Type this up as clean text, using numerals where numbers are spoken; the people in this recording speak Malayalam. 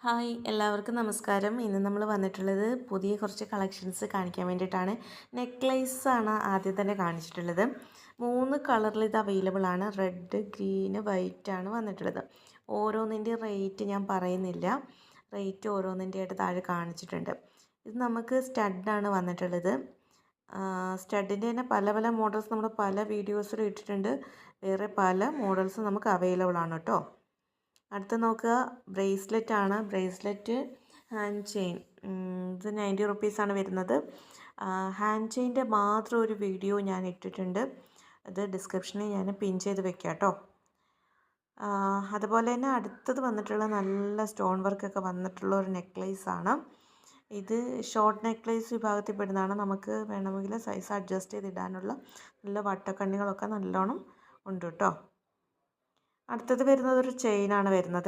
ഹായ് എല്ലാവർക്കും നമസ്കാരം. ഇന്ന് നമ്മൾ വന്നിട്ടുള്ളത് പുതിയ കുറച്ച് കളക്ഷൻസ് കാണിക്കാൻ വേണ്ടിയിട്ടാണ്. നെക്ലേസ് ആണ് ആദ്യം തന്നെ കാണിച്ചിട്ടുള്ളത്. 3 കളറിൽ ഇത് അവൈലബിൾ ആണ്. റെഡ്, ഗ്രീന്, വൈറ്റ് ആണ് വന്നിട്ടുള്ളത്. ഓരോന്നിൻ്റെ റേറ്റ് ഞാൻ പറയുന്നില്ല. റേറ്റ് ഓരോന്നിൻ്റെ ആയിട്ട് താഴെ കാണിച്ചിട്ടുണ്ട്. ഇത് നമുക്ക് സ്റ്റഡാണ് വന്നിട്ടുള്ളത്. സ്റ്റഡിൻ്റെ തന്നെ പല പല മോഡൽസ് നമ്മൾ പല വീഡിയോസിലും ഇട്ടിട്ടുണ്ട്. വേറെ പല മോഡൽസ് നമുക്ക് അവൈലബിൾ ആണ് കേട്ടോ. അടുത്ത നോക്കുക, ബ്രേസ്ലെറ്റ് ആണ്. ബ്രേസ്ലെറ്റ് ഹാൻഡ് ചെയിൻ, ഇത് 90 റുപ്പീസാണ് വരുന്നത്. ഹാൻഡ് ചെയിൻ്റെ മാത്രം ഒരു വീഡിയോ ഞാൻ ഇട്ടിട്ടുണ്ട്. അത് ഡിസ്ക്രിപ്ഷനിൽ ഞാൻ പിൻ ചെയ്ത് വെക്കാം കേട്ടോ. അതുപോലെ തന്നെ അടുത്തത് വന്നിട്ടുള്ള നല്ല സ്റ്റോൺ വർക്കൊക്കെ വന്നിട്ടുള്ള ഒരു നെക്ലേസ് ആണ്. ഇത് ഷോർട്ട് നെക്ലേസ് വിഭാഗത്തിൽ പെടുന്നതാണ്. നമുക്ക് വേണമെങ്കിൽ സൈസ് അഡ്ജസ്റ്റ് ചെയ്തിടാനുള്ള നല്ല വട്ടക്കണ്ണികളൊക്കെ നല്ലോണം ഉണ്ട് കേട്ടോ. അടുത്തത് വരുന്നത് ഒരു ചെയിനാണ് വരുന്നത്.